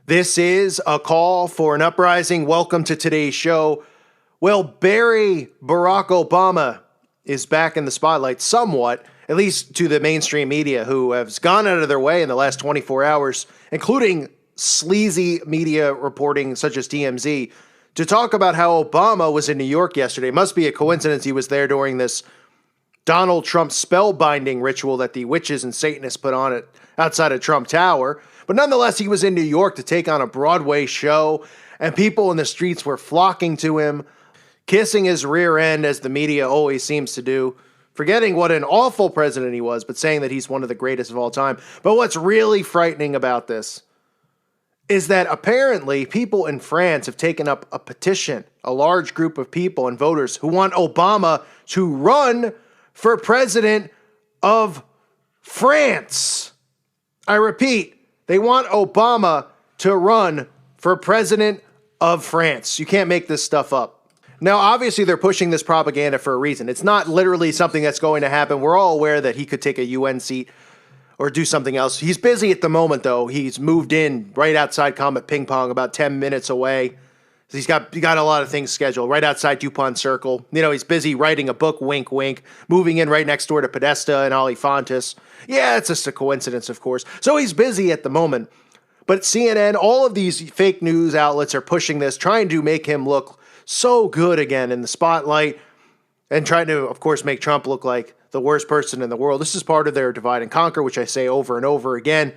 This is a call for an uprising. Welcome to today's show. Well, Barack Obama is back in the spotlight somewhat, at least to the mainstream media, who has gone out of their way in the last 24 hours, including sleazy media reporting such as TMZ, to talk about how Obama was in New York yesterday. It must be a coincidence he was there during this Donald Trump spellbinding ritual that the witches and Satanists put on it outside of Trump Tower. But nonetheless, he was in New York to take on a Broadway show, and people in the streets were flocking to him, kissing his rear end, as the media always seems to do, forgetting what an awful president he was, but saying that he's one of the greatest of all time. But what's really frightening about this is that apparently people in France have taken up a petition, a large group of people and voters who want Obama to run for president of France. I repeat, they want Obama to run for president of France. You can't make this stuff up. Now, obviously, they're pushing this propaganda for a reason. It's not literally something that's going to happen. We're all aware that he could take a UN seat or do something else. He's busy at the moment, though. He's moved in right outside Comet Ping Pong, about 10 minutes away. He's got a lot of things scheduled right outside DuPont Circle. You know, he's busy writing a book, wink, wink, moving in right next door to Podesta and Alifantis. Yeah, it's just a coincidence, of course. So he's busy at the moment. But CNN, all of these fake news outlets are pushing this, trying to make him look so good again in the spotlight and trying to, of course, make Trump look like the worst person in the world. This is part of their divide and conquer, which I say over and over again.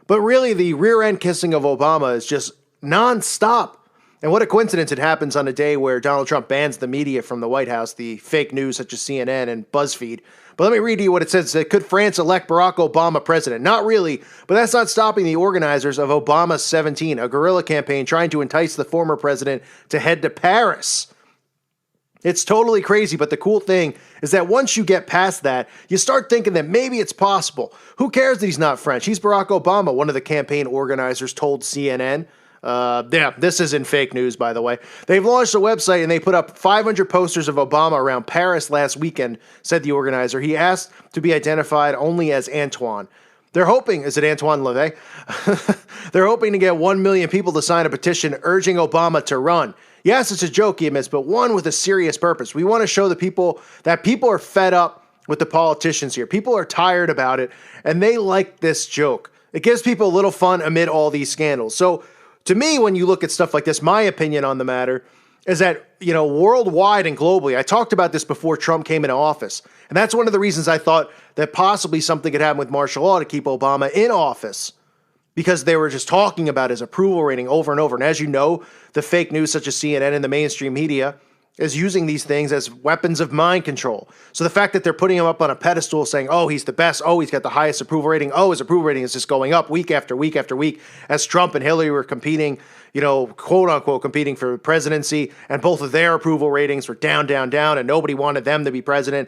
But really, the rear end kissing of Obama is just nonstop. And what a coincidence it happens on a day where Donald Trump bans the media from the White House, the fake news such as CNN and BuzzFeed. But let me read to you what it says. Could France elect Barack Obama president? Not really, but that's not stopping the organizers of Obama17, a guerrilla campaign trying to entice the former president to head to Paris. It's totally crazy, but the cool thing is that once you get past that, you start thinking that maybe it's possible. Who cares that he's not French? He's Barack Obama, one of the campaign organizers told CNN. This isn't fake news, by the way. They've launched a website and they put up 500 posters of Obama around Paris last weekend, said the organizer. He asked to be identified only as Antoine. They're hoping, is it Antoine Levey? They're hoping to get 1 million people to sign a petition urging Obama to run. Yes, it's a joke, he admits, but one with a serious purpose. We want to show the people that people are fed up with the politicians here. People are tired about it, and they like this joke. It gives people a little fun amid all these scandals. So, to me, when you look at stuff like this, my opinion on the matter is that, you know, worldwide and globally, I talked about this before Trump came into office. And that's one of the reasons I thought that possibly something could happen with martial law to keep Obama in office, because they were just talking about his approval rating over and over. And as you know, the fake news such as CNN and the mainstream media is using these things as weapons of mind control. So the fact that they're putting him up on a pedestal saying, oh, he's the best, oh, he's got the highest approval rating, oh, his approval rating is just going up week after week after week as Trump and Hillary were competing, you know, quote unquote, competing for presidency, and both of their approval ratings were down, down, down, and nobody wanted them to be president.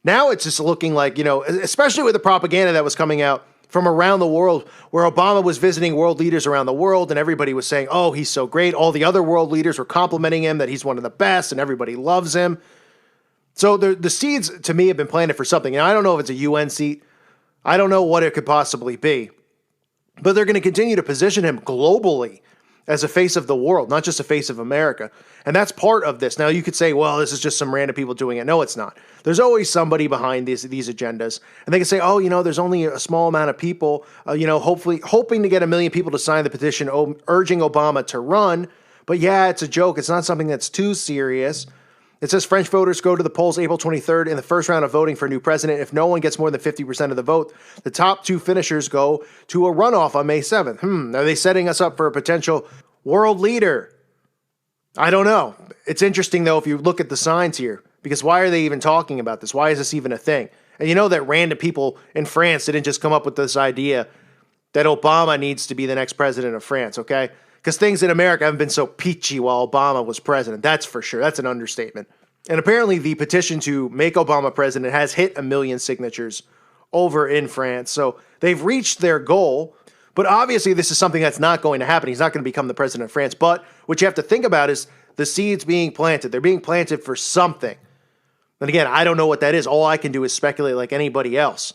Now it's just looking like, you know, especially with the propaganda that was coming out from around the world, where Obama was visiting world leaders around the world and everybody was saying, oh, he's so great. All the other world leaders were complimenting him that he's one of the best and everybody loves him. So the seeds, to me, have been planted for something. And I don't know if it's a UN seat. I don't know what it could possibly be. But they're going to continue to position him globally as a face of the world, not just a face of America. And that's part of this. Now, you could say, well, this is just some random people doing it. No, it's not. There's always somebody behind these agendas. And they can say, oh, you know, there's only a small amount of people, hopefully hoping to get 1 million people to sign the petition urging Obama to run. But yeah, it's a joke. It's not something that's too serious. It says French voters go to the polls April 23rd in the first round of voting for a new president. If no one gets more than 50% of the vote, the top two finishers go to a runoff on May 7th. Are they setting us up for a potential world leader? I don't know. It's interesting, though, if you look at the signs here, because why are they even talking about this? Why is this even a thing? And you know that random people in France didn't just come up with this idea that Obama needs to be the next president of France, okay? Because things in America haven't been so peachy while Obama was president. That's for sure. That's an understatement. And apparently the petition to make Obama president has hit 1 million signatures over in France. So they've reached their goal. But obviously this is something that's not going to happen. He's not going to become the president of France. But what you have to think about is the seeds being planted. They're being planted for something. And again, I don't know what that is. All I can do is speculate like anybody else.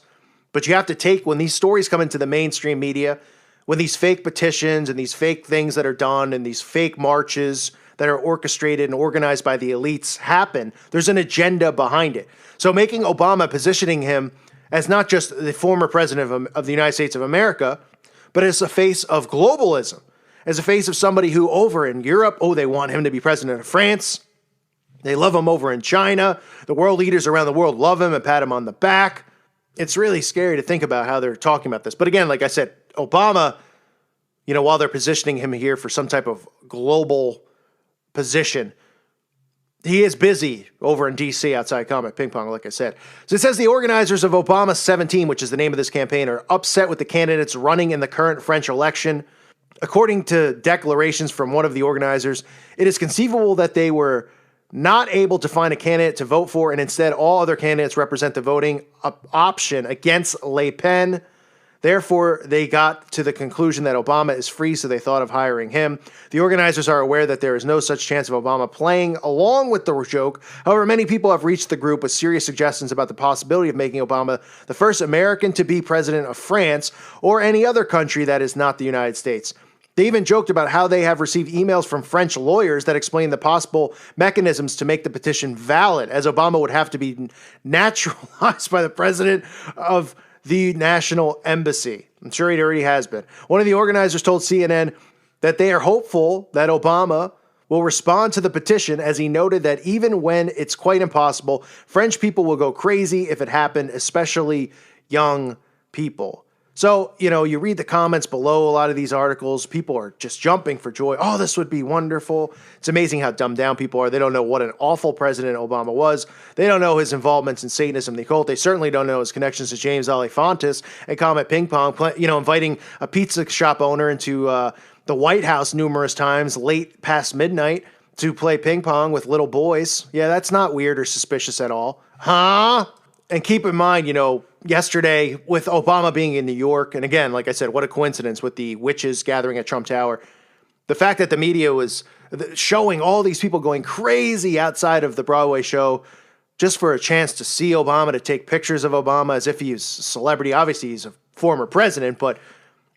But you have to take, when these stories come into the mainstream media, when these fake petitions and these fake things that are done and these fake marches that are orchestrated and organized by the elites happen, there's an agenda behind it. So making Obama, positioning him as not just the former president of the United States of America, but as a face of globalism, as a face of somebody who over in Europe, they want him to be president of France. They love him over in China. The world leaders around the world love him and pat him on the back. It's really scary to think about how they're talking about this. But again, like I said, Obama, while they're positioning him here for some type of global position, he is busy over in D.C. outside Comet Ping Pong, like I said. So it says the organizers of Obama17, which is the name of this campaign, are upset with the candidates running in the current French election. According to declarations from one of the organizers, it is conceivable that they were not able to find a candidate to vote for, and instead all other candidates represent the voting option against Le Pen. Therefore, they got to the conclusion that Obama is free, so they thought of hiring him. The organizers are aware that there is no such chance of Obama playing along with the joke. However, many people have reached the group with serious suggestions about the possibility of making Obama the first American to be president of France or any other country that is not the United States. They even joked about how they have received emails from French lawyers that explain the possible mechanisms to make the petition valid, as Obama would have to be naturalized by the president of the national embassy. I'm sure he already has been. One of the organizers told CNN that they are hopeful that Obama will respond to the petition, as he noted that even when it's quite impossible, French people will go crazy if it happened, especially young people. So, you read the comments below a lot of these articles. People are just jumping for joy. Oh, this would be wonderful. It's amazing how dumbed down people are. They don't know what an awful president Obama was. They don't know his involvements in Satanism, the occult. They certainly don't know his connections to James Alefontis and Comet Ping Pong, inviting a pizza shop owner into the White House numerous times late past midnight to play ping pong with little boys. Yeah, that's not weird or suspicious at all. Huh? And keep in mind, yesterday with Obama being in New York, and again, like I said, what a coincidence with the witches gathering at Trump Tower. The fact that the media was showing all these people going crazy outside of the Broadway show just for a chance to see Obama, to take pictures of Obama as if he's a celebrity. Obviously, he's a former president, but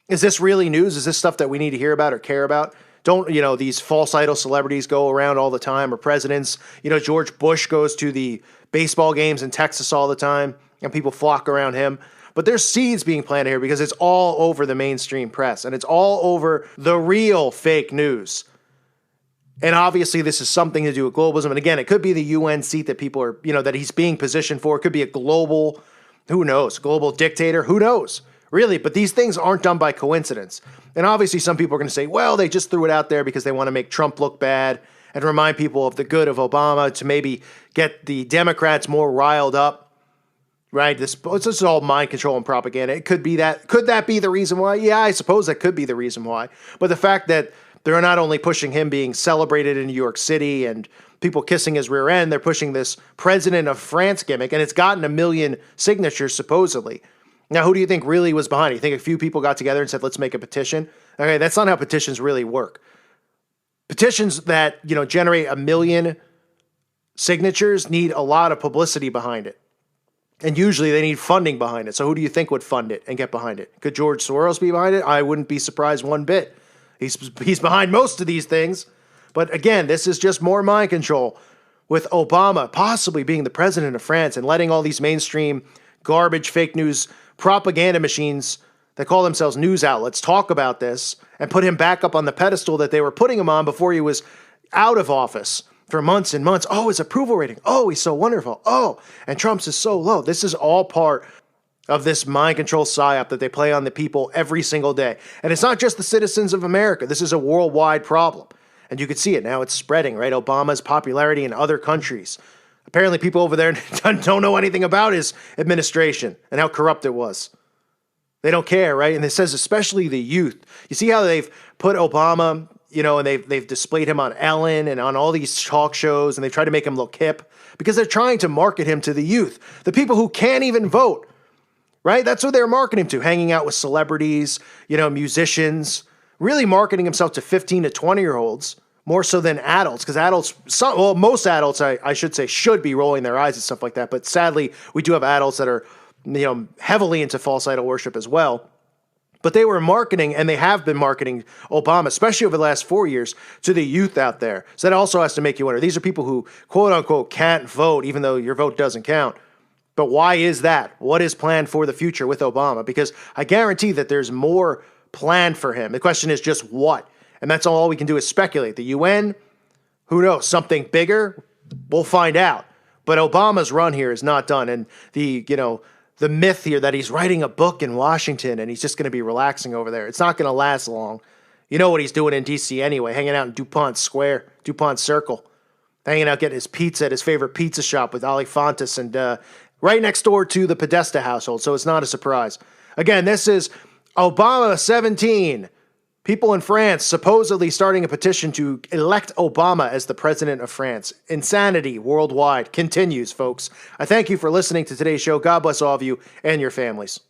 is this really news? Is this stuff that we need to hear about or care about? Don't, these false idol celebrities go around all the time, or presidents. George Bush goes to the baseball games in Texas all the time, and people flock around him. But there's seeds being planted here because it's all over the mainstream press, and it's all over the real fake news. And obviously, this is something to do with globalism. And again, it could be the UN seat that people are, that he's being positioned for. It could be a global, who knows, global dictator, who knows, really. But these things aren't done by coincidence. And obviously, some people are going to say, well, they just threw it out there because they want to make Trump look bad and remind people of the good of Obama, to maybe get the Democrats more riled up, right? This is all mind control and propaganda. It could be that. Could that be the reason why? Yeah, I suppose that could be the reason why. But the fact that they're not only pushing him being celebrated in New York City and people kissing his rear end, they're pushing this president of France gimmick, and it's gotten 1 million signatures, supposedly. Now, who do you think really was behind it? You think a few people got together and said, let's make a petition? Okay, that's not how petitions really work. Petitions that, generate 1 million signatures need a lot of publicity behind it. And usually they need funding behind it. So who do you think would fund it and get behind it? Could George Soros be behind it? I wouldn't be surprised one bit. He's behind most of these things. But again, this is just more mind control, with Obama possibly being the president of France and letting all these mainstream garbage, fake news, propaganda machines that call themselves news outlets talk about this and put him back up on the pedestal that they were putting him on before he was out of office for months and months. Oh, his approval rating. Oh, he's so wonderful. Oh, and Trump's is so low. This is all part of this mind control psyop that they play on the people every single day. And it's not just the citizens of America. This is a worldwide problem. And you can see it now. It's spreading, right? Obama's popularity in other countries. Apparently people over there don't know anything about his administration and how corrupt it was. They don't care, right? And it says especially the youth. You see how they've put Obama, and they've displayed him on Ellen and on all these talk shows, and they've tried to make him look hip because they're trying to market him to the youth, the people who can't even vote, right? That's what they're marketing him to, hanging out with celebrities, musicians, really marketing himself to 15 to 20-year-olds more so than adults, because most adults, I should say, should be rolling their eyes at stuff like that. But sadly, we do have adults that are heavily into false idol worship as well. But they were marketing, and they have been marketing Obama, especially over the last 4 years, to the youth out there. So that also has to make you wonder. These are people who, quote unquote, can't vote, even though your vote doesn't count. But why is that? What is planned for the future with Obama? Because I guarantee that there's more planned for him. The question is just what? And that's all we can do is speculate. The UN, who knows? Something bigger? We'll find out. But Obama's run here is not done. And the myth here that he's writing a book in Washington and he's just going to be relaxing over there, it's not going to last long. You know what he's doing in D.C. anyway, hanging out in DuPont Square, DuPont Circle, hanging out getting his pizza at his favorite pizza shop with Ali Fontes and right next door to the Podesta household, so it's not a surprise. Again, this is Obama17. People in France supposedly starting a petition to elect Obama as the president of France. Insanity worldwide continues, folks. I thank you for listening to today's show. God bless all of you and your families.